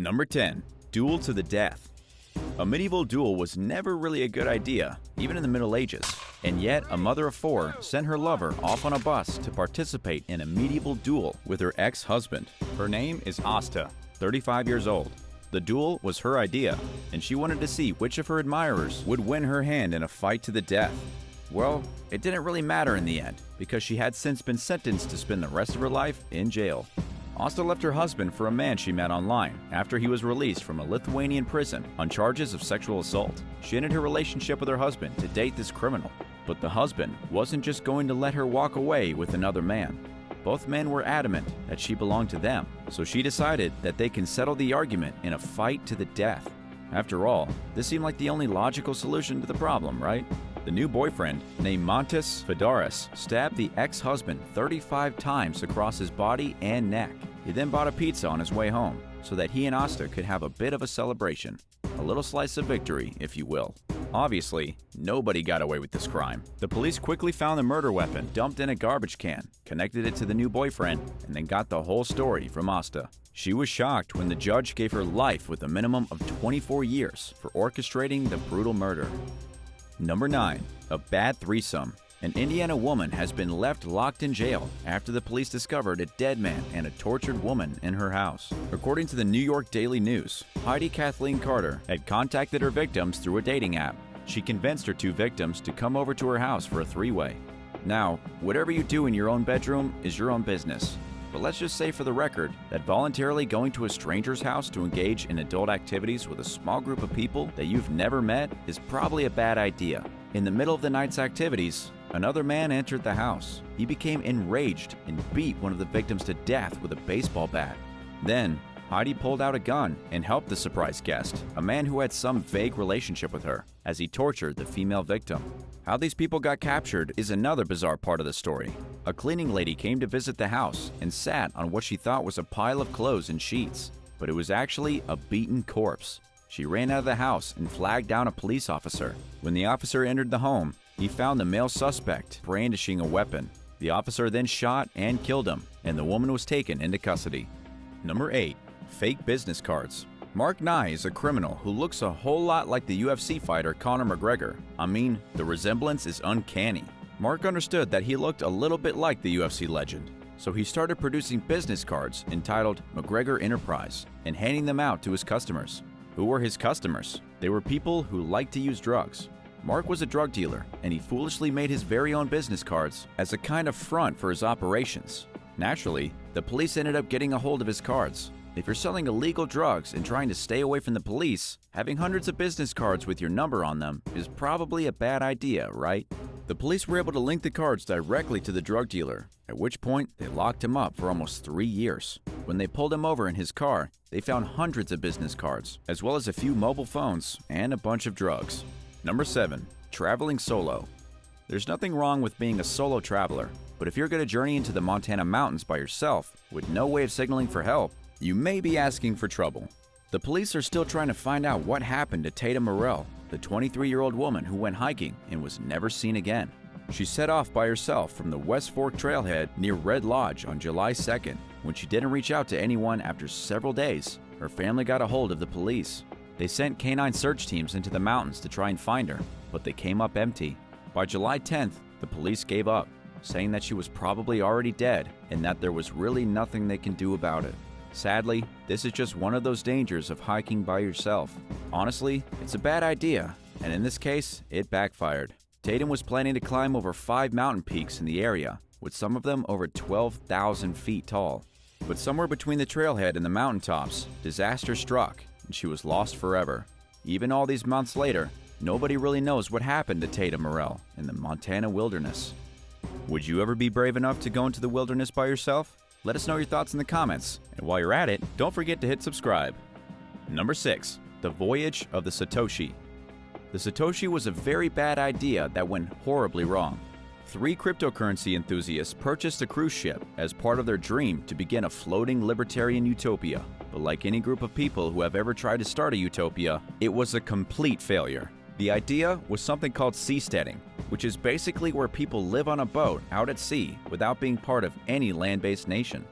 Number 10. Duel to the death. A medieval duel was never really a good idea, even in the Middle Ages, and yet a mother of four sent her lover off on a bus to participate in a medieval duel with her ex-husband. Her name is Asta, 35 years old. The duel was her idea, and she wanted to see which of her admirers would win her hand in a fight to the death. Well, it didn't really matter in the end, because she had since been sentenced to spend the rest of her life in jail. Asta left her husband for a man she met online after he was released from a Lithuanian prison on charges of sexual assault. She ended her relationship with her husband to date this criminal. But the husband wasn't just going to let her walk away with another man. Both men were adamant that she belonged to them, so she decided that they can settle the argument in a fight to the death. After all, this seemed like the only logical solution to the problem, right? The new boyfriend, named Montes Fedaris, stabbed the ex-husband 35 times across his body and neck. He then bought a pizza on his way home so that he and Asta could have a bit of a celebration. A little slice of victory, if you will. Obviously, nobody got away with this crime. The police quickly found the murder weapon dumped in a garbage can, connected it to the new boyfriend, and then got the whole story from Asta. She was shocked when the judge gave her life with a minimum of 24 years for orchestrating the brutal murder. Number 9. A bad threesome. An Indiana woman has been left locked in jail after the police discovered a dead man and a tortured woman in her house. According to the New York Daily News, Heidi Kathleen Carter had contacted her victims through a dating app. She convinced her two victims to come over to her house for a three-way. Now, whatever you do in your own bedroom is your own business. But let's just say for the record that voluntarily going to a stranger's house to engage in adult activities with a small group of people that you've never met is probably a bad idea. In the middle of the night's activities, another man entered the house. He became enraged and beat one of the victims to death with a baseball bat. Then, Heidi pulled out a gun and helped the surprise guest, a man who had some vague relationship with her, as he tortured the female victim. How these people got captured is another bizarre part of the story. A cleaning lady came to visit the house and sat on what she thought was a pile of clothes and sheets, but it was actually a beaten corpse. She ran out of the house and flagged down a police officer. When the officer entered the home, he found the male suspect brandishing a weapon. The officer then shot and killed him, and the woman was taken into custody. Number 8. Fake business cards. Mark Nye is a criminal who looks a whole lot like the UFC fighter Conor McGregor. I mean, the resemblance is uncanny. Mark understood that he looked a little bit like the UFC legend, so he started producing business cards entitled McGregor Enterprise and handing them out to his customers. Who were his customers? They were people who liked to use drugs. Mark was a drug dealer, and he foolishly made his very own business cards as a kind of front for his operations. Naturally, the police ended up getting a hold of his cards. If you're selling illegal drugs and trying to stay away from the police, having hundreds of business cards with your number on them is probably a bad idea, right? The police were able to link the cards directly to the drug dealer, at which point they locked him up for almost 3 years. When they pulled him over in his car, they found hundreds of business cards, as well as a few mobile phones and a bunch of drugs. Number 7. Traveling solo. There's nothing wrong with being a solo traveler, but if you're going to journey into the Montana mountains by yourself with no way of signaling for help, you may be asking for trouble. The police are still trying to find out what happened to Tatum Morrell, the 23-year-old woman who went hiking and was never seen again. She set off by herself from the West Fork trailhead near Red Lodge on July 2nd. When she didn't reach out to anyone after several days, her family got a hold of the police. They sent canine search teams into the mountains to try and find her, but they came up empty. By July 10th, the police gave up, saying that she was probably already dead and that there was really nothing they can do about it. Sadly, this is just one of those dangers of hiking by yourself. Honestly, it's a bad idea, and in this case, it backfired. Tatum was planning to climb over 5 mountain peaks in the area, with some of them over 12,000 feet tall. But somewhere between the trailhead and the mountaintops, disaster struck, and she was lost forever. Even all these months later, nobody really knows what happened to Tatum Morrell in the Montana wilderness. Would you ever be brave enough to go into the wilderness by yourself? Let us know your thoughts in the comments, and while you're at it, don't forget to hit subscribe. Number 6. The Voyage of the Satoshi. The Satoshi was a very bad idea that went horribly wrong. 3 cryptocurrency enthusiasts purchased a cruise ship as part of their dream to begin a floating libertarian utopia. But like any group of people who have ever tried to start a utopia, it was a complete failure. The idea was something called seasteading, which is basically where people live on a boat out at sea without being part of any land-based nation.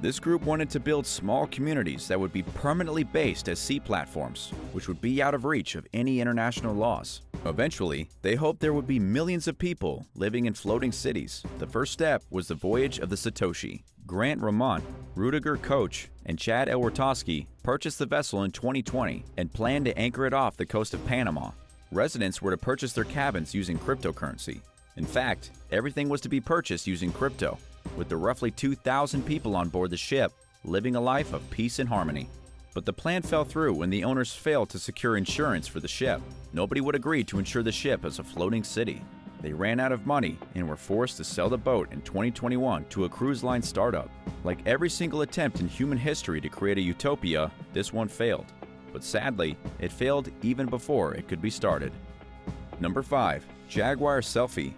This group wanted to build small communities that would be permanently based as sea platforms, which would be out of reach of any international laws. Eventually, they hoped there would be millions of people living in floating cities. The first step was the voyage of the Satoshi. Grant Ramont, Rudiger Koch, and Chad Elwertowski purchased the vessel in 2020 and planned to anchor it off the coast of Panama. Residents were to purchase their cabins using cryptocurrency. In fact, everything was to be purchased using crypto, with the roughly 2,000 people on board the ship living a life of peace and harmony. But the plan fell through when the owners failed to secure insurance for the ship. Nobody would agree to insure the ship as a floating city. They ran out of money and were forced to sell the boat in 2021 to a cruise line startup. Like every single attempt in human history to create a utopia, this one failed. But sadly, it failed even before it could be started. Number 5. Jaguar selfie.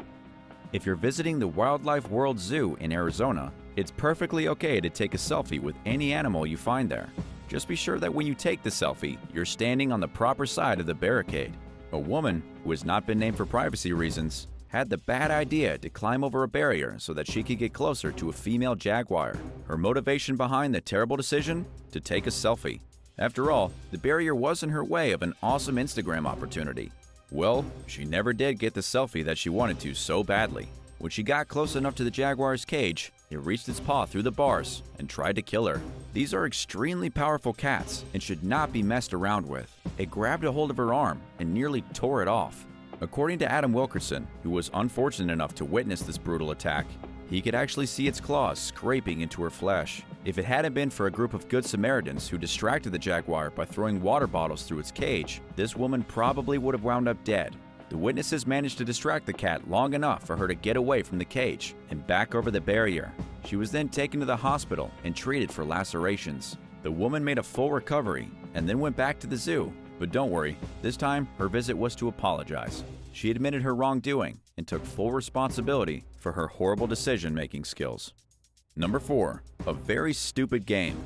If you're visiting the Wildlife World Zoo in Arizona, it's perfectly okay to take a selfie with any animal you find there. Just be sure that when you take the selfie, you're standing on the proper side of the barricade. A woman, who has not been named for privacy reasons, had the bad idea to climb over a barrier so that she could get closer to a female jaguar. Her motivation behind the terrible decision? To take a selfie. After all, the barrier was in her way of an awesome Instagram opportunity. Well, she never did get the selfie that she wanted to so badly. When she got close enough to the jaguar's cage, it reached its paw through the bars and tried to kill her. These are extremely powerful cats and should not be messed around with. It grabbed a hold of her arm and nearly tore it off. According to Adam Wilkerson, who was unfortunate enough to witness this brutal attack, he could actually see its claws scraping into her flesh. If it hadn't been for a group of good Samaritans who distracted the jaguar by throwing water bottles through its cage, this woman probably would have wound up dead. The witnesses managed to distract the cat long enough for her to get away from the cage and back over the barrier. She was then taken to the hospital and treated for lacerations. The woman made a full recovery and then went back to the zoo. But don't worry, this time her visit was to apologize. She admitted her wrongdoing and took full responsibility for her horrible decision-making skills. Number 4. A very stupid game.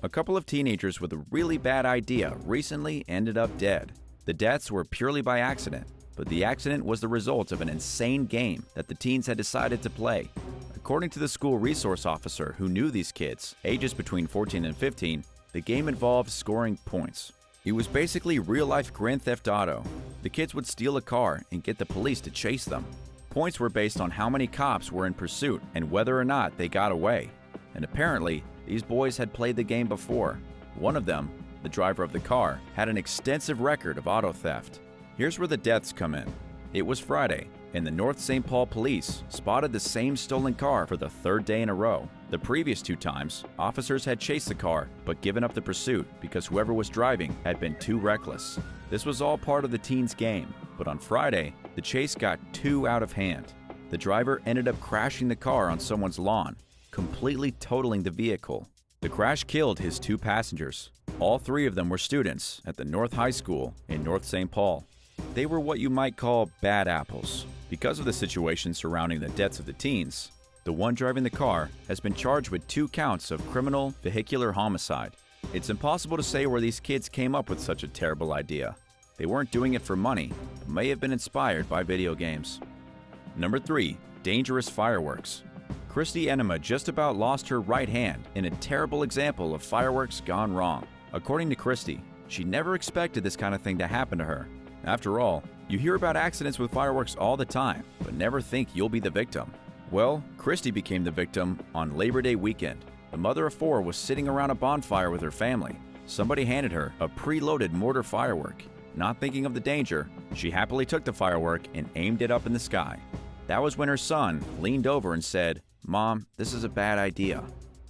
A couple of teenagers with a really bad idea recently ended up dead. The deaths were purely by accident, but the accident was the result of an insane game that the teens had decided to play. According to the school resource officer who knew these kids, ages between 14 and 15, the game involved scoring points. It was basically real-life Grand Theft Auto. The kids would steal a car and get the police to chase them. Points were based on how many cops were in pursuit and whether or not they got away. And apparently, these boys had played the game before. One of them, the driver of the car, had an extensive record of auto theft. Here's where the deaths come in. It was Friday, and the North St. Paul police spotted the same stolen car for the third day in a row. The previous 2 times, officers had chased the car but given up the pursuit because whoever was driving had been too reckless. This was all part of the teens' game, but on Friday, the chase got too out of hand. The driver ended up crashing the car on someone's lawn, completely totaling the vehicle. The crash killed his 2 passengers. All 3 of them were students at the North High School in North St. Paul. They were what you might call bad apples. Because of the situation surrounding the deaths of the teens, the one driving the car has been charged with 2 counts of criminal vehicular homicide. It's impossible to say where these kids came up with such a terrible idea. They weren't doing it for money, but may have been inspired by video games. Number 3. Dangerous fireworks. Christy Enema just about lost her right hand in a terrible example of fireworks gone wrong. According to Christy, she never expected this kind of thing to happen to her. After all, you hear about accidents with fireworks all the time, but never think you'll be the victim. Well, Christy became the victim on Labor Day weekend. The mother of 4 was sitting around a bonfire with her family. Somebody handed her a preloaded mortar firework. Not thinking of the danger, she happily took the firework and aimed it up in the sky. That was when her son leaned over and said, "Mom, this is a bad idea."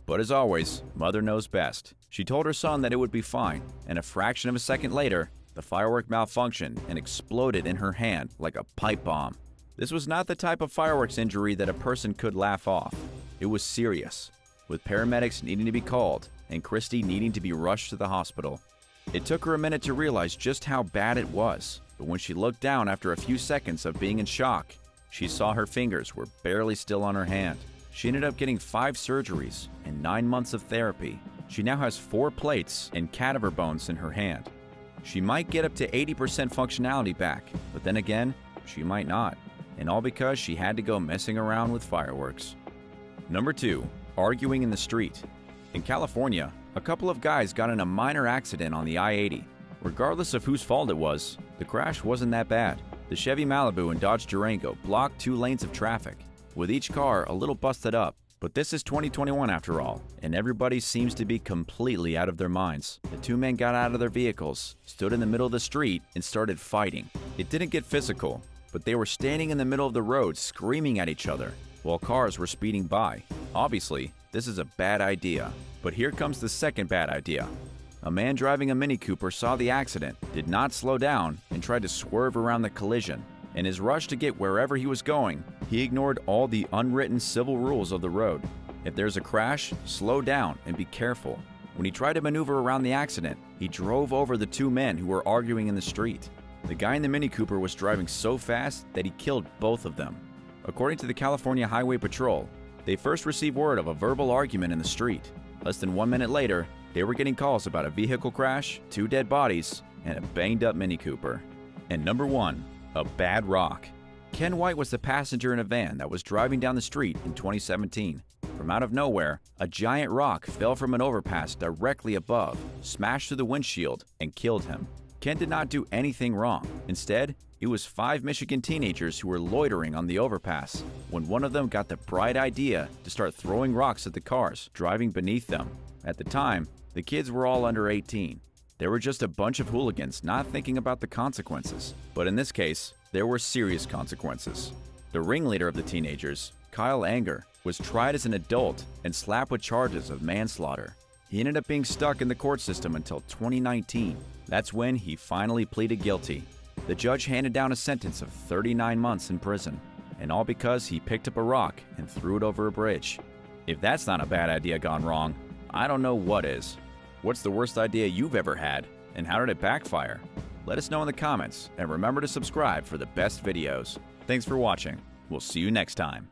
But as always, mother knows best. She told her son that it would be fine, and a fraction of a second later, the firework malfunctioned and exploded in her hand like a pipe bomb. This was not the type of fireworks injury that a person could laugh off. It was serious, with paramedics needing to be called and Christy needing to be rushed to the hospital. It took her a minute to realize just how bad it was, but when she looked down after a few seconds of being in shock, she saw her fingers were barely still on her hand. She ended up getting 5 surgeries and 9 months of therapy. She now has 4 plates and cadaver bones in her hand. She might get up to 80% functionality back, but then again, she might not. And all because she had to go messing around with fireworks. Number 2. Arguing in the street. In California, a couple of guys got in a minor accident on the I-80. Regardless of whose fault it was, the crash wasn't that bad. The Chevy Malibu and Dodge Durango blocked 2 lanes of traffic, with each car a little busted up. But this is 2021 after all, and everybody seems to be completely out of their minds. The 2 men got out of their vehicles, stood in the middle of the street, and started fighting. It didn't get physical, but they were standing in the middle of the road screaming at each other, while cars were speeding by. Obviously, this is a bad idea. But here comes the second bad idea. A man driving a Mini Cooper saw the accident, did not slow down, and tried to swerve around the collision. In his rush to get wherever he was going, he ignored all the unwritten civil rules of the road. If there's a crash, slow down and be careful. When he tried to maneuver around the accident, he drove over the 2 men who were arguing in the street. The guy in the Mini Cooper was driving so fast that he killed both of them. According to the California Highway Patrol, they first received word of a verbal argument in the street. Less than 1 minute later, they were getting calls about a vehicle crash, 2 dead bodies, and a banged-up Mini Cooper. And number 1, a bad rock. Ken White was the passenger in a van that was driving down the street in 2017. From out of nowhere, a giant rock fell from an overpass directly above, smashed through the windshield, and killed him. Ken did not do anything wrong. Instead, it was 5 Michigan teenagers who were loitering on the overpass when one of them got the bright idea to start throwing rocks at the cars driving beneath them. At the time, the kids were all under 18. They were just a bunch of hooligans not thinking about the consequences. But in this case, there were serious consequences. The ringleader of the teenagers, Kyle Anger, was tried as an adult and slapped with charges of manslaughter. He ended up being stuck in the court system until 2019. That's when he finally pleaded guilty. The judge handed down a sentence of 39 months in prison, and all because he picked up a rock and threw it over a bridge. If that's not a bad idea gone wrong, I don't know what is. What's the worst idea you've ever had, and how did it backfire? Let us know in the comments, and remember to subscribe for the best videos. Thanks for watching. We'll see you next time.